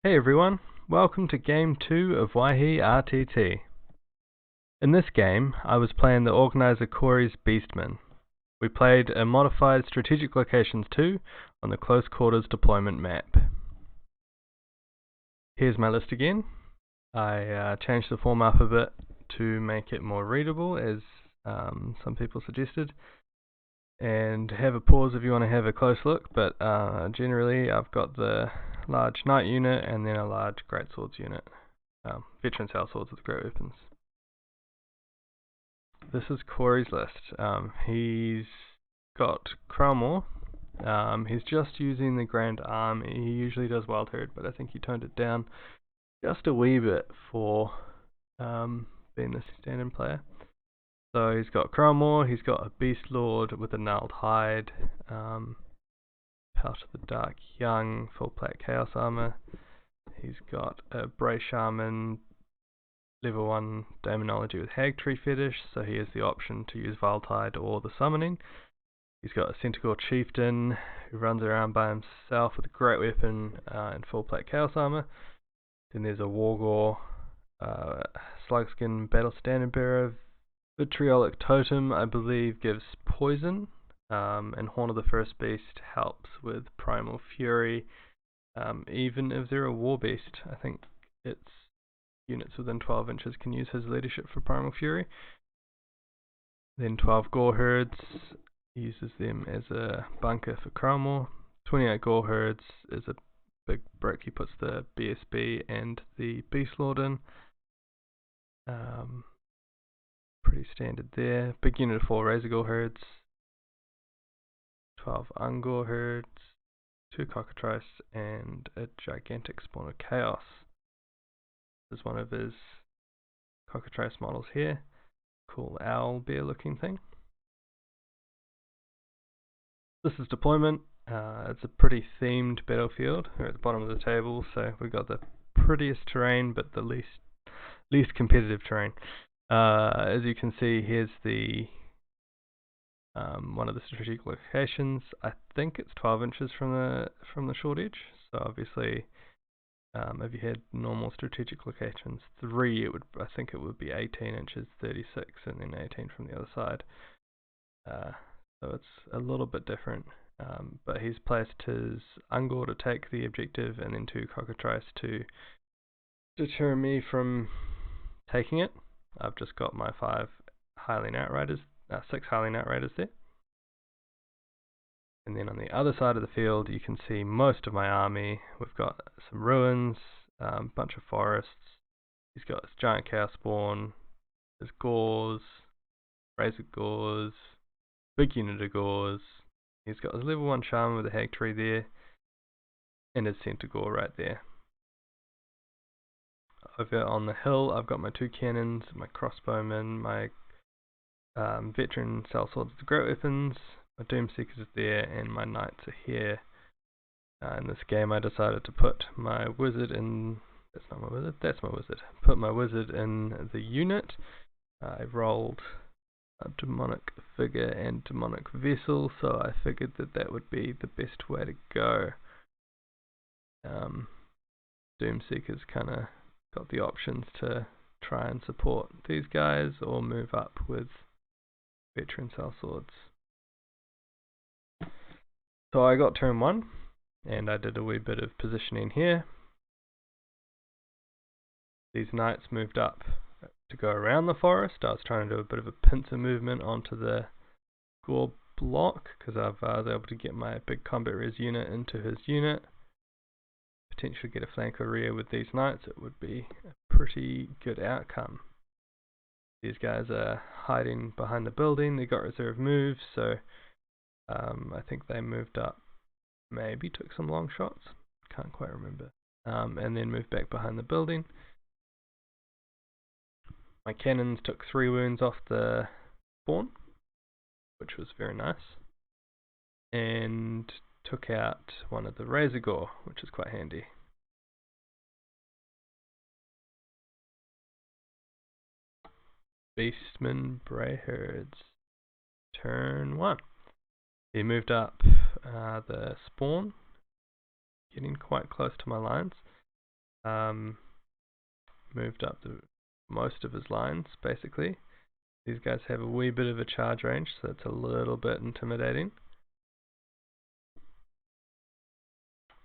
Hey everyone, welcome to Game 2 of Waihi RTT. In this game, I was playing the organizer Corey's Beastmen. We played a modified Strategic Locations 2 on the Close Quarters Deployment map. Here's my list again. I changed the form up a bit to make it more readable, as some people suggested. And have a pause if you want to have a close look, but generally I've got the large knight unit and then a large greatswords unit. Veteran sail swords with great weapons. This is Corey's list. He's got Crowmore. He's just using the Grand Arm. He usually does Wild Herd, but I think he toned it down just a wee bit for being the stand-in player. So he's got Crowmore, he's got a Beast Lord with a gnarled hide, Pout of the Dark Young, full plate Chaos Armor. He's got a Bray Shaman, level 1 Daemonology with Hag Tree Fetish, so he has the option to use Viltide or the Summoning. He's got a Centaur Chieftain who runs around by himself with a great weapon and full plate Chaos Armor. Then there's a Wargore, Slugskin Battle Standard Bearer. Vitriolic Totem, I believe, gives poison, and Horn of the First Beast helps with Primal Fury. Even if they're a War Beast, I think it's units within 12 inches can use his leadership for Primal Fury. Then 12 Gore Herds, he uses them as a bunker for Crowmore. 28 Gore Herds is a big brick, he puts the BSB and the Beast Lord in. Pretty standard there. Big unit of 4 Razorgore Herds, 12 Ungor Herds, 2 Cockatrice, and a gigantic spawn of Chaos. This is one of his Cockatrice models here. Cool owl bear looking thing. This is deployment. It's a pretty themed battlefield. We're at the bottom of the table, so we've got the prettiest terrain but the least competitive terrain. As you can see, here's the one of the strategic locations. I think it's 12 inches from the short edge. So obviously, if you had normal strategic locations 3, I think it would be 18 inches, 36, and then 18 from the other side. So it's a little bit different. But he's placed his Ungor to take the objective, and then 2 Cockatrice to deter me from taking it. I've just got my 6 Highland Outriders there. And then on the other side of the field, you can see most of my army. We've got some ruins, bunch of forests. He's got his giant Chaos Spawn, his Gores, Razor Gores, big unit of Gores. He's got his level 1 Shaman with a Hag Tree there, and his Centaur right there. Over on the hill, I've got my 2 cannons, my crossbowmen, my veteran sail swords with great weapons, my Doomseekers are there, and my knights are here. In this game, I decided to put my wizard in. That's not my wizard. That's my wizard. Put my wizard in the unit. I rolled a demonic figure and demonic vessel, so I figured that would be the best way to go. Doomseekers kind of got the options to try and support these guys or move up with veteran sail swords. So I got turn 1 and I did a wee bit of positioning here. These knights moved up to go around the forest. I was trying to do a bit of a pincer movement onto the Gore block because I was able to get my big combat res unit into his unit. Potentially get a flank or rear with these knights. It would be a pretty good outcome. These guys are hiding behind the building. They got reserve moves, so I think they moved up, maybe took some long shots, can't quite remember, and then moved back behind the building. My cannons took 3 wounds off the spawn, which was very nice, and took out one of the Razorgore, which is quite handy. Beastman Bray Herds. Turn 1. He moved up the spawn, getting quite close to my lines. moved up most of his lines, basically. These guys have a wee bit of a charge range, so it's a little bit intimidating.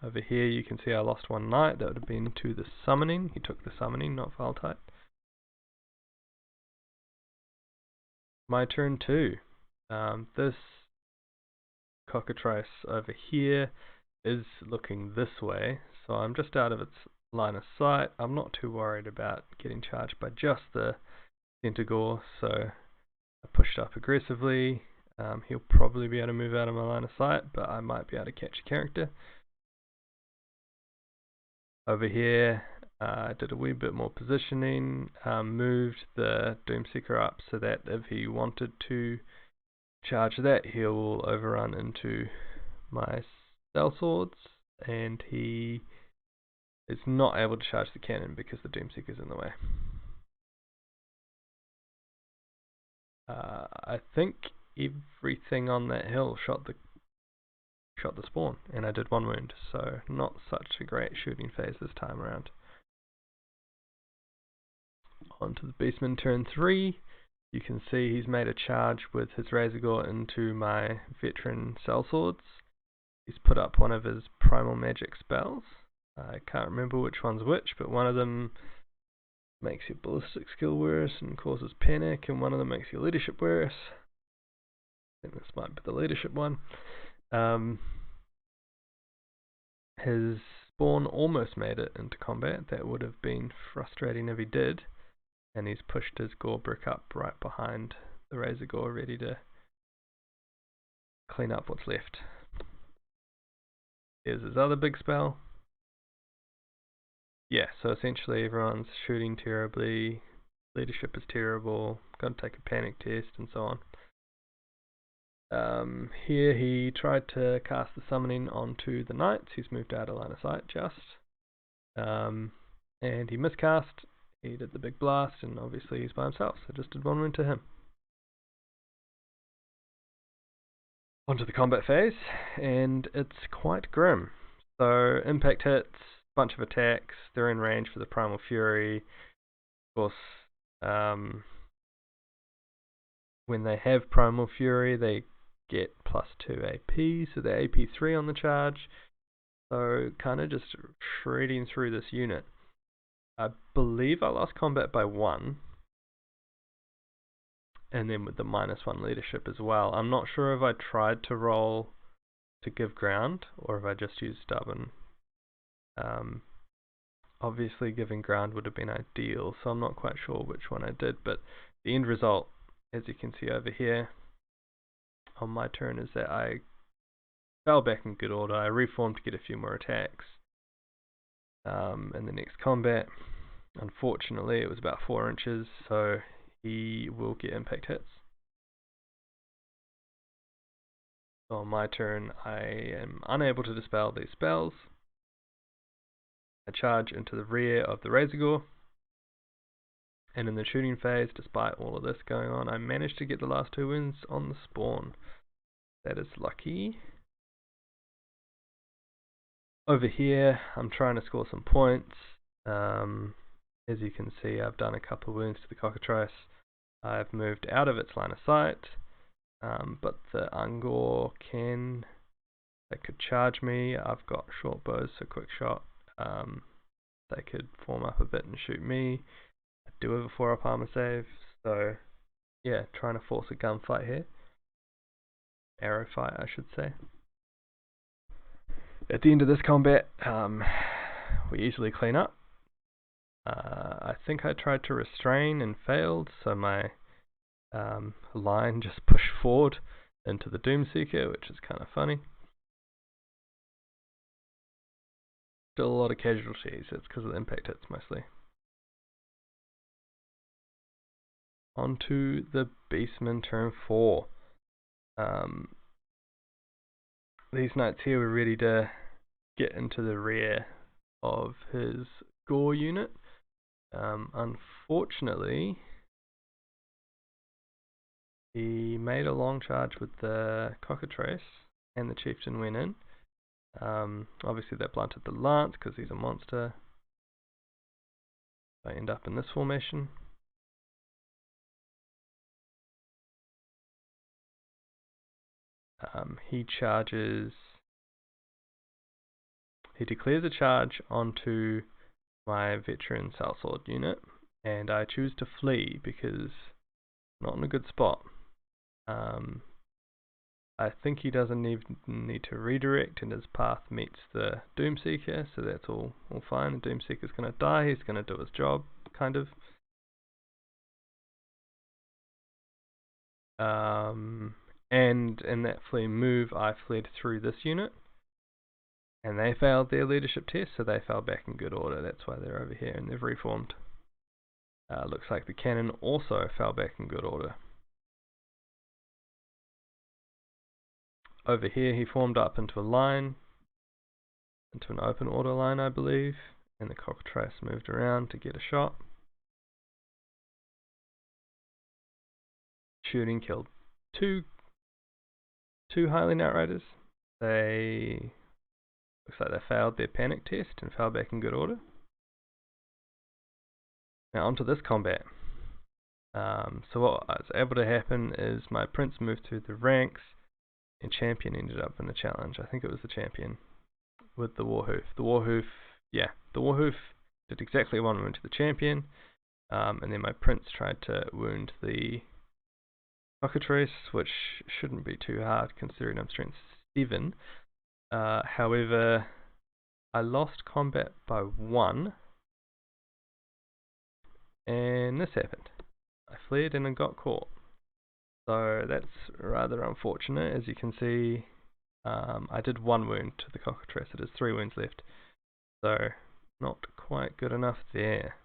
Over here you can see I lost one knight. That would have been to the summoning. He took the summoning, not file type. My turn 2. This cockatrice over here is looking this way, so I'm just out of its line of sight. I'm not too worried about getting charged by just the Centaur, so I pushed up aggressively. He'll probably be able to move out of my line of sight, but I might be able to catch a character. Over here, I did a wee bit more positioning, moved the Doomseeker up so that if he wanted to charge that, he'll overrun into my sellswords, and he is not able to charge the cannon because the Doomseeker's in the way. I think everything on that hill shot the spawn, and I did 1 wound, so not such a great shooting phase this time around. On to the Beastman turn 3. You can see he's made a charge with his Razor Gore into my veteran sellswords. He's put up one of his primal magic spells. I can't remember which one's which, but one of them makes your ballistic skill worse and causes panic, and one of them makes your leadership worse. I think this might be the leadership one. His spawn almost made it into combat. That would have been frustrating if he did. And he's pushed his gore brick up right behind the Razor Gore, ready to clean up what's left. Here's his other big spell. Yeah, so essentially everyone's shooting terribly, leadership is terrible, got to take a panic test, and so on. Here he tried to cast the summoning onto the knights. He's moved out of line of sight just. And he miscast. He did the big blast, and obviously he's by himself, so just did 1 wound to him. Onto the combat phase, and it's quite grim. So impact hits, bunch of attacks, they're in range for the Primal Fury. Of course, when they have Primal Fury, they get +2 AP, so they're AP 3 on the charge. So kind of just shredding through this unit. I believe I lost combat by 1, and then with the -1 leadership as well. I'm not sure if I tried to roll to give ground or if I just used stubborn. Obviously giving ground would have been ideal, so I'm not quite sure which one I did, but the end result, as you can see over here on my turn, is that I fell back in good order. I reformed to get a few more attacks in the next combat. Unfortunately it was about 4 inches, so he will get impact hits. So on my turn I am unable to dispel these spells. I charge into the rear of the Razor Gore, and in the shooting phase, despite all of this going on, I managed to get the last 2 wins on the spawn. That is lucky. Over here I'm trying to score some points. As you can see, I've done a couple of wounds to the cockatrice. I've moved out of its line of sight, but the Ungor they could charge me. I've got short bows, so quick shot. They could form up a bit and shoot me. I do have a 4-up armor save, so yeah, trying to force a gunfight here. Arrow fight, I should say. At the end of this combat, we easily clean up. I think I tried to restrain and failed, so my line just pushed forward into the Doomseeker, which is kind of funny. Still a lot of casualties, it's because of the impact hits mostly. On to the Beastman turn 4. These knights here were ready to get into the rear of his Gore unit. Unfortunately, he made a long charge with the cockatrice, and the chieftain went in. Obviously they blunted the lance because he's a monster. I end up in this formation. He declares a charge onto my veteran sellsword unit, and I choose to flee because I'm not in a good spot. I think he doesn't need to redirect, and his path meets the Doomseeker, so that's all fine. The Doomseeker's going to die, he's going to do his job, kind of. And in that flee move, I fled through this unit, and they failed their leadership test, so they fell back in good order. That's why they're over here, and they've reformed. Looks like the cannon also fell back in good order. Over here he formed up into a line, into an open order line I believe, and the cockatrice moved around to get a shot. Shooting killed two Highland Outriders. Looks like they failed their panic test and fell back in good order. Now onto this combat. So what was able to happen is my prince moved through the ranks, and champion ended up in the challenge. I think it was the champion with the Warhoof. The Warhoof did exactly one wound to the champion, and then my prince tried to wound the cockatrice, which shouldn't be too hard considering I'm strength 7. However, I lost combat by 1, and this happened. I fled and I got caught. So that's rather unfortunate. As you can see, I did 1 wound to the cockatrice. It has 3 wounds left. So not quite good enough there.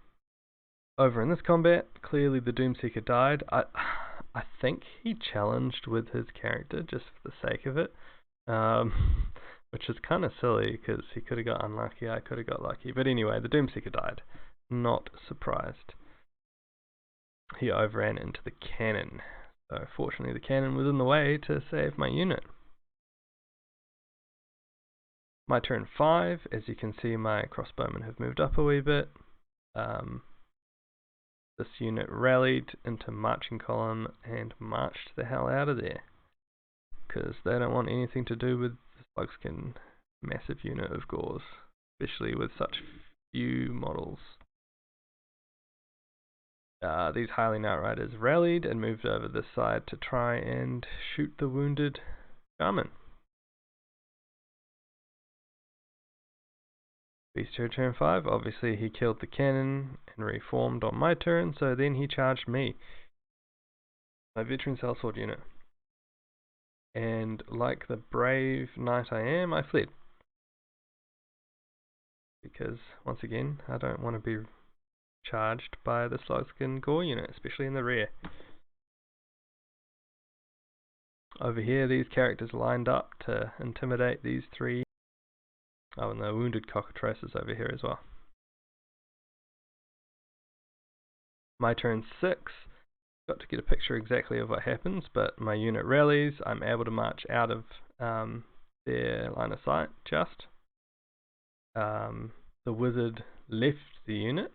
Over in this combat, clearly the Doomseeker died. I think he challenged with his character just for the sake of it, which is kind of silly because he could have got unlucky, I could have got lucky. But anyway, the Doomseeker died. Not surprised. He overran into the cannon. So fortunately the cannon was in the way to save my unit. My turn 5, as you can see my crossbowmen have moved up a wee bit. This unit rallied into marching column and marched the hell out of there, because they don't want anything to do with the Slugskin massive unit of Gauls, especially with such few models. These Highland Outriders rallied and moved over this side to try and shoot the wounded Shaman. Beast Hero turn 5, obviously he killed the cannon and reformed on my turn, so then he charged me, my veteran sellsword unit. And like the brave knight I am, I fled. Because, once again, I don't want to be charged by the Slugskin Gaul unit, especially in the rear. Over here, these characters lined up to intimidate these 3. Oh, and the wounded cockatrices over here as well. My turn 6. Got to get a picture exactly of what happens, but my unit rallies. I'm able to march out of their line of sight just. The wizard left the unit,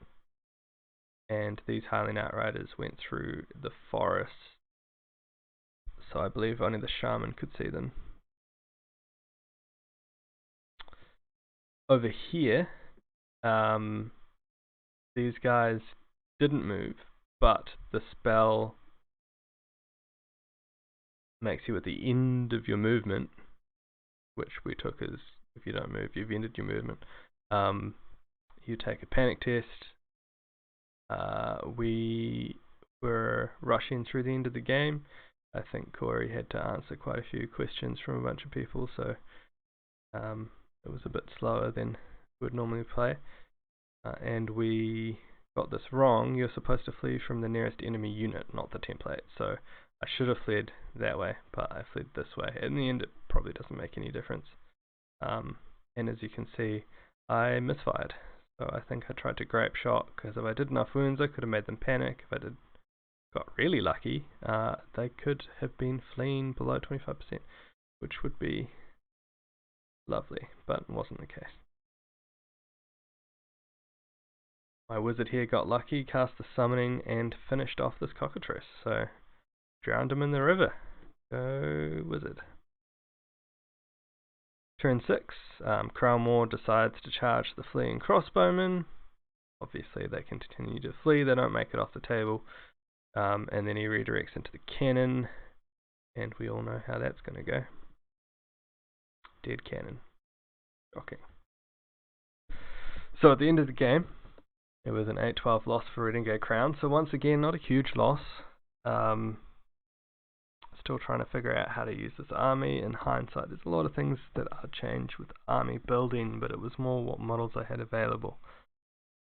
and these Highland Outriders went through the forest, so I believe only the shaman could see them. Over here, these guys didn't move, but the spell makes you at the end of your movement, which we took as if you don't move, you've ended your movement. You take a panic test. We were rushing through the end of the game. I think Corey had to answer quite a few questions from a bunch of people, so it was a bit slower than we would normally play. And we got this wrong. You're supposed to flee from the nearest enemy unit, not the template. So I should have fled that way, but I fled this way. In the end, it probably doesn't make any difference. And as you can see, I misfired. So I think I tried to grape shot, because if I did enough wounds, I could have made them panic. If I got really lucky, they could have been fleeing below 25%, which would be lovely, but wasn't the case. my wizard here got lucky, cast the summoning, and finished off this cockatrice. So, drowned him in the river. Go wizard. Turn 6, Crowmore decides to charge the fleeing crossbowman. Obviously they continue to flee, they don't make it off the table. And then he redirects into the cannon, and we all know how that's going to go. Dead cannon. Shocking. So at the end of the game, it was an 8-12 loss for Renegade Crown. So once again, not a huge loss. Still trying to figure out how to use this army. In hindsight, there's a lot of things that are changed with army building, but it was more what models I had available.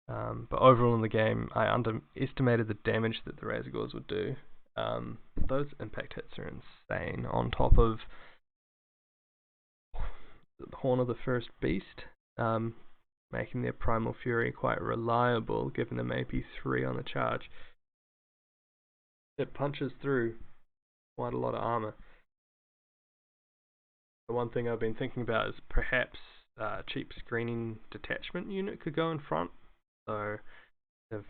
But overall in the game, I underestimated the damage that the Razorgors would do. Those impact hits are insane, on top of the Horn of the First Beast, making their Primal Fury quite reliable, giving them AP3 on the charge. It punches through quite a lot of armor. The one thing I've been thinking about is perhaps a cheap screening detachment unit could go in front. So if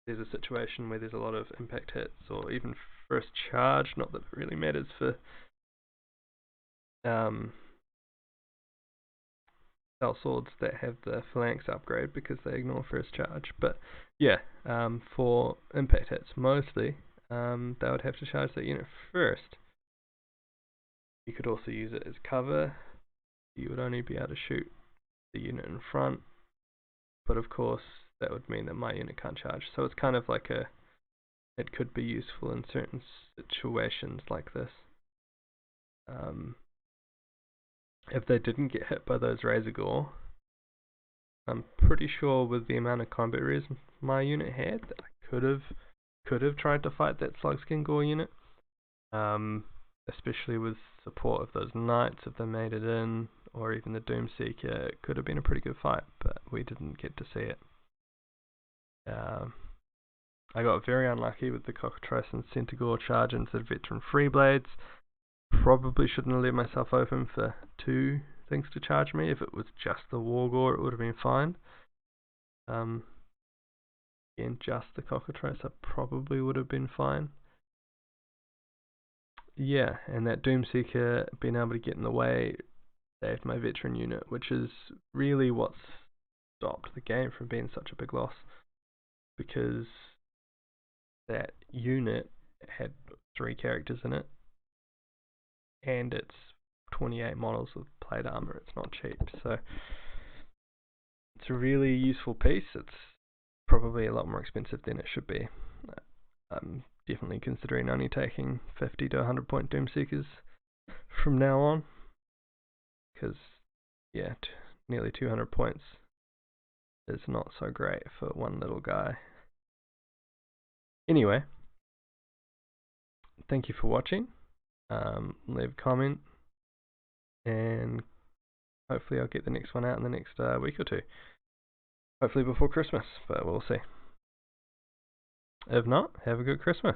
there's a situation where there's a lot of impact hits, or even first charge, not that it really matters for swords that have the phalanx upgrade because they ignore first charge. But yeah, for impact hits mostly, they would have to charge that unit first. You could also use it as cover. You would only be able to shoot the unit in front, but of course that would mean that my unit can't charge. So it's kind of like it could be useful in certain situations like this. If they didn't get hit by those Razorgore, I'm pretty sure with the amount of combat res my unit had, that I could have tried to fight that Slugskin Gore unit. Especially with support of those knights, if they made it in, or even the Doomseeker, it could have been a pretty good fight, but we didn't get to see it. I got very unlucky with the Cockatrice and Centaur charge into the Veteran Freeblades. Probably shouldn't have left myself open for two things to charge me. If it was just the Wargore, it would have been fine. Again, just the Cockatrice, I probably would have been fine. Yeah, and that Doomseeker being able to get in the way saved my veteran unit, which is really what's stopped the game from being such a big loss, because that unit had 3 characters in it, and it's 28 models with plate armor. It's not cheap, so it's a really useful piece. It's probably a lot more expensive than it should be. I'm definitely considering only taking 50 to 100 point Doomseekers from now on, because yeah, nearly 200 points is not so great for one little guy. Anyway, thank you for watching. Leave a comment, and hopefully I'll get the next one out in the next week or two. Hopefully before Christmas, but we'll see. If not, have a good Christmas.